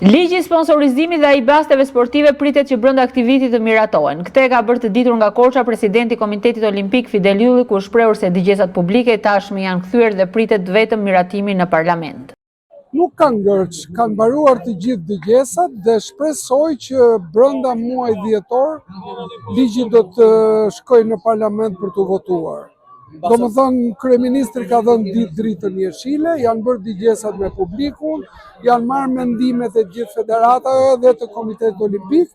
Ligji i sponsorizimit dhe ai basteve sportive pritet që brenda aktivitit të miratohen. Këtë ka bërë të ditur nga Korça presidenti i Komitetit Olimpik Fidel Ylli, ku shprehur se digjesat publike tashmë janë kthyer dhe pritet vetëm miratimi në parlament. Nuk kanë ngërç, kanë mbaruar të gjithë dëgjesat dhe shpresoj që brenda muajit dhjetor ligji do të shkojë në parlament për të votuar. Domethënë, kryeministri ka dhënë ditë dritën jeshile, janë bërë dëgjesat me publikun, janë marrë mendimet e gjithë federatave dhe të Komitetit Olimpik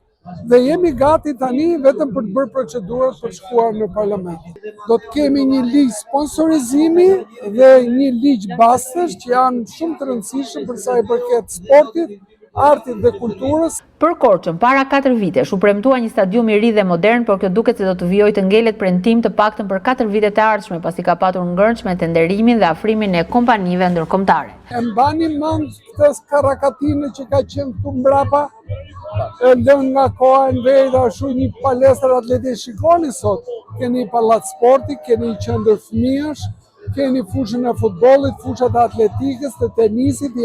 dhe jemi gati tani vetëm për të bërë procedurat për shkuar në parlament. Do të kemi një ligj sponsorizimi dhe një ligj bastesh që janë shumë të rëndësishëm për sa i përket sportit, artit dhe kulturës. Për Korçën, para 4 vitesh u premtua një stadium i ri dhe modern, por kjo duket se do të vijojë të ngelet premtim të paktën për 4 vitet e ardhshme, pasi ka patur ngërç me tenderimin dhe afrimin e kompanive ndërkombëtare. E mbani mend këtë skarrakatinë që ka qenë këtu mbrapa, lënë nga koha e Enverit ashtu një palestër atletik. Shikoni sot, keni pallat sporti, keni një qendër fëmijësh, keni fushën e futbollit, fushat e atletikës, të tenisit,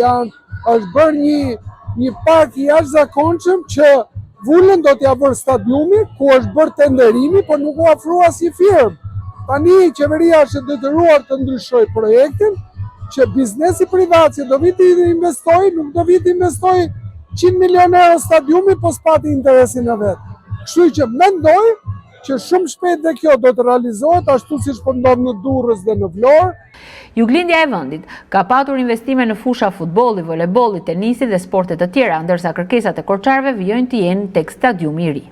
është bërë një park i jashtëzakonshëm që Vullën do t'ja bërë stadiumi, ku është bërë tenderimi, por nuk u ofrua si firmë. Tani qeveria është detyruar të ndryshojë projektin, që biznesi privat që do viti investoj, nuk do viti investoj 100 milion euro stadiumi, po s'pati interesin e vetë. Kështu që mendoj që shumë shpejt dhe kjo do të realizohet, ashtu siç po ndodh në Durrës dhe në Vlorë. Juglindja e vendit ka patur investime në fusha futbolli, voleybolli, tenisit dhe sporte të tjera, ndërsa kërkesat e korçarëve vijojnë të jenë tek stadiumi i ri.